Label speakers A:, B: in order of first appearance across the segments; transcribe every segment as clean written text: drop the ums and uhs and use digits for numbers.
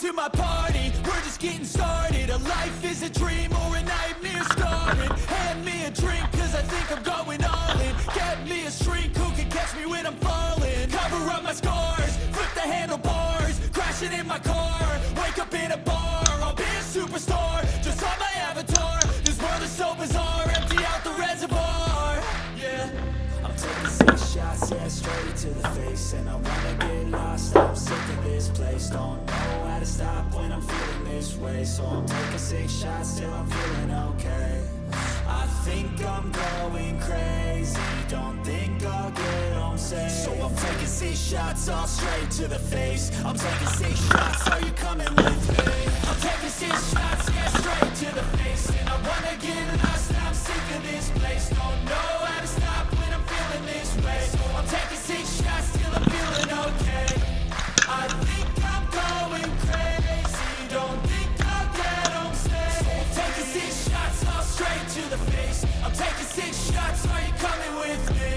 A: to my party, we're just getting started. A life is a dream or a nightmare starring. Hand me a drink cause I think I'm going all in. Get me a shrink who can catch me when I'm falling. Cover up my scars, flip the handlebars, crashing in my car, wake up in a bar. I'll be a superstar, just on my avatar. This world is so bizarre, empty out the reservoir. Yeah,
B: I'm taking 6 shots, yeah, straight to the face. And I wanna get lost, I'm sick of this place. Don't know how to stop when I'm feeling this way. So I'm taking 6 shots till I'm feeling okay. I think I'm going crazy, don't think I'll get home safe. So I'm taking 6 shots, all straight to the face. I'm taking 6 shots, are you coming with me? I'm taking 6 shots, yeah, straight to the face. And I wanna get lost, I'm sick of this place. Don't know how to stop when I'm feeling this way. So I'm taking 6 shots till I'm feeling okay. I think I'm going crazy, don't think I'll get home safe. So I'm taking 6 shots, all straight to the face. I'm taking 6 shots, are you coming with me?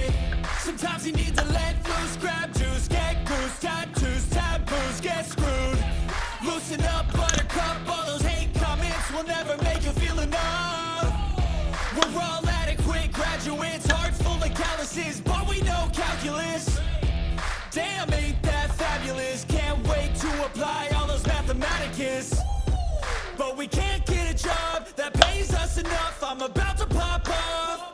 B: Sometimes you need to let loose, grab juice, get goose, tattoos, taboos, get screwed. Loosen up, buttercup, all those hate comments will never make you feel enough. We're all adequate graduates, hearts full of calluses, but we know calculus. Damn, ain't that fabulous? Can't wait to apply all those mathematicus. But we can't get a job that pays us enough. I'm about to pop off.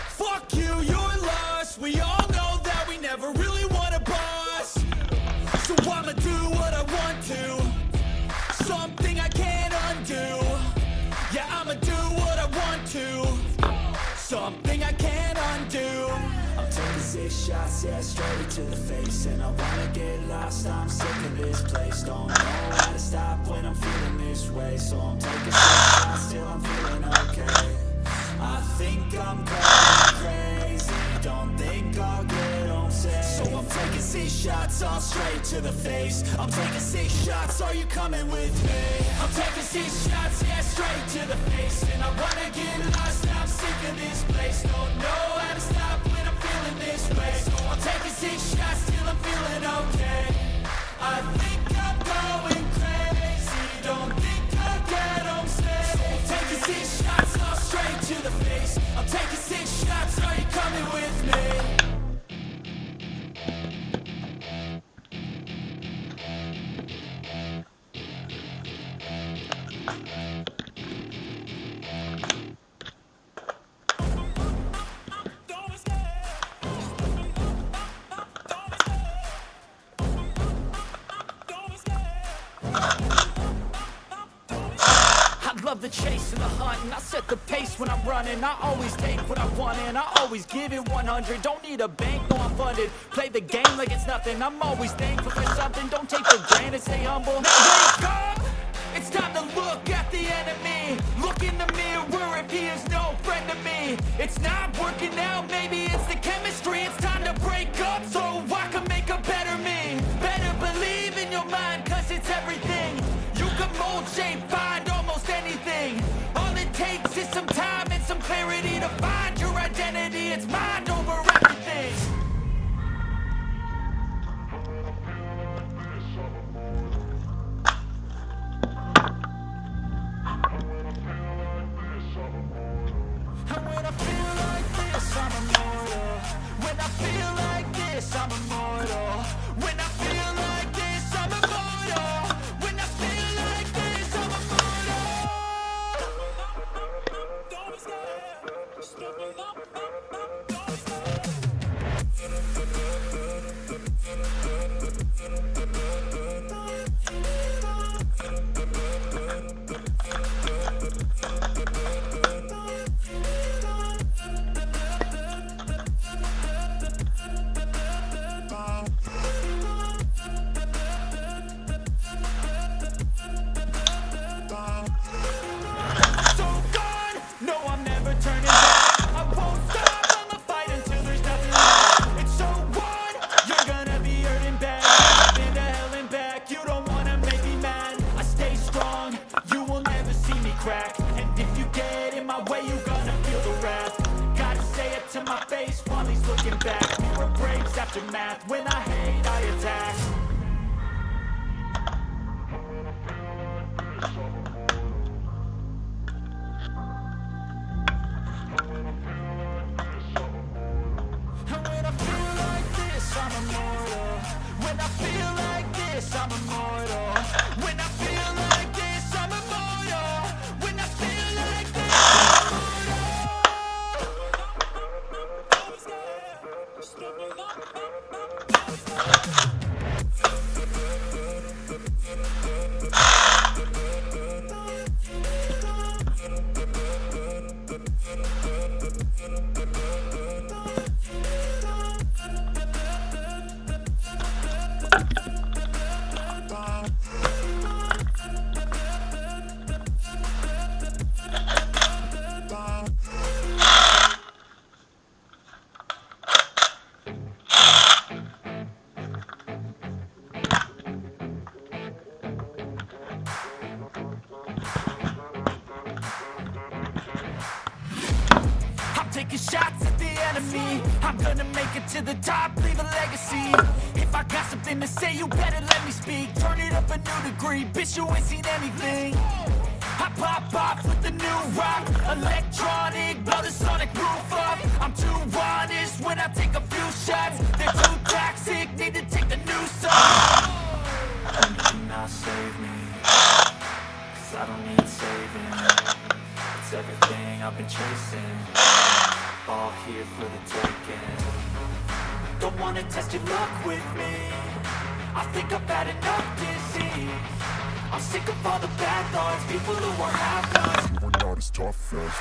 B: Fuck you, you're lost. We all know that we never really want a boss. So I'ma do what I want to, something I can't undo. Yeah, I'ma do what I want to, something I can't undo. I'm taking 6 shots, yeah, straight to the face. And I wanna get lost, I'm sick of this place. Don't know how to stop when I'm feeling this way. So I'm taking 6 shots till I'm feeling okay. I think I'm going crazy, don't think I'll get home safe. So I'm taking 6 shots, all straight to the face. I'm taking 6 shots, are you coming with me? I'm taking 6 shots, yeah, straight to the face. And I wanna get lost, I'm sick of this place. Don't know how to stop when I'm feeling this way. So I'm taking 6 shots till I'm feeling okay. I think I'm going crazy, don't think I'll get home safe. So I'm taking 6 shots, all straight to the face. I'm taking 6 shots, are you coming with me?
C: Love the chase and the hunt, and I set the pace when I'm running. I always take what I want and I always give it 100. Don't need a bank, no, I'm funded. Play the game like it's nothing. I'm always thankful for something. Don't take for granted, stay humble. Now wake up! It's time to look at the enemy. Look in the mirror if he is no friend to me. It's not working out, maybe it's the chemistry. It's time to break up so I can make a better me. Better believe in your mind, cause it's everything. You can mold, shape, find almost anything. All it takes is some time and some clarity to find your identity. It's mind over everything. And when I feel like this, I'm immortal. When I feel like this, I'm immortal. When I feel like this, I'm immortal. When I feel like this, I'm immortal. Don't be scared. Step it up, don't be scared. After math, when I hate, I attack. this, I'm immortal. When I feel like this, I'm immortal. When I feel like this, I'm taking shots at the enemy. I'm gonna make it to the top, leave a legacy. If I got something to say, you better let me speak. Turn it up a new degree, bitch, you ain't seen anything. I pop off with the new rock, electronic, blow the sonic roof up. I'm too honest when I take a few shots. They're too toxic, need to take the new song.
B: You cannot save me, 'cause I don't need saving. It's everything I've been chasing, all here for the taking.
C: Don't wanna test your luck with me. I think I've had enough disease. I'm sick of all the bad thoughts, people who are half-nots.
D: You are not as tough as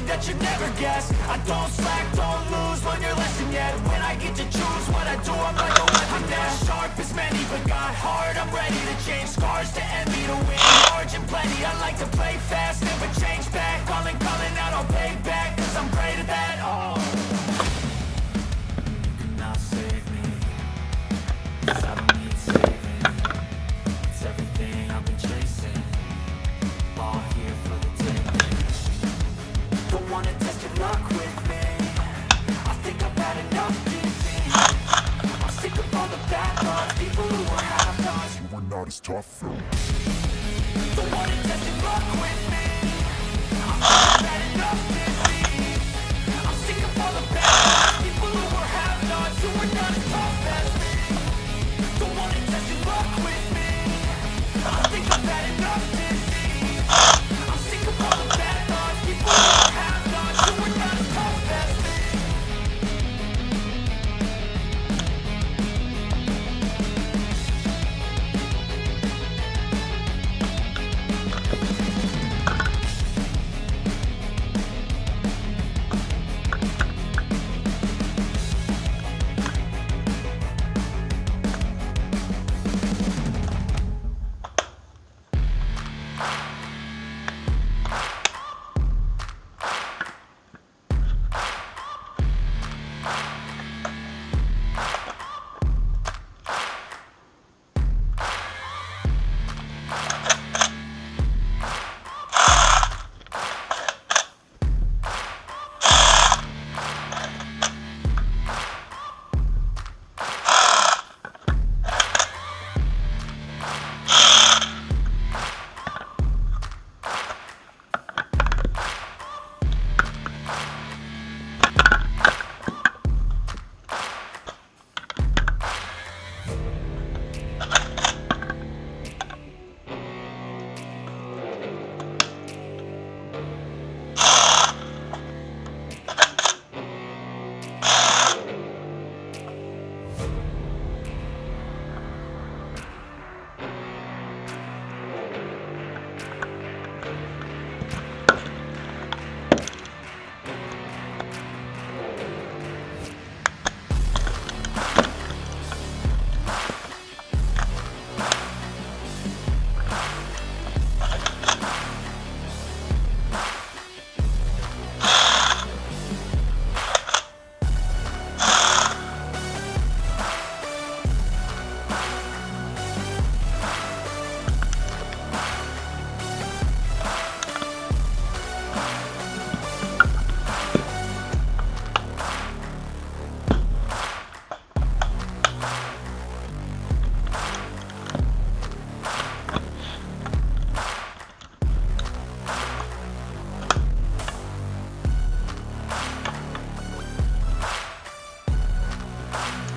C: that you never guess. I don't slack, don't lose, learn your lesson yet. When I get to choose what I do, I'm like a weapon. I'm not sharp as many, but got hard. I'm ready to change scars to envy, to win large and plenty. I like to play fast, never change back. Calling out, I'll pay back, 'cause I'm great at that. Oh,
B: You cannot save me, 'cause I don't need saving. It's everything I've been chasing, all here for the taking.
C: don't wanna test your luck with me. I think I've had enough disease. I'm sick of all the bad thoughts, people who are half-nots.
D: you are not as tough as
C: Don't wanna test your luck with me. I think I've had enough disease. I'm sick of all the bad thoughts, people who are half-nots, who are not as tough as me. Don't wanna test your luck with me. I think I've had enough disease. I'm sick of all the bad thoughts, people who are half-nots, who are not as tough as me.
B: yeah.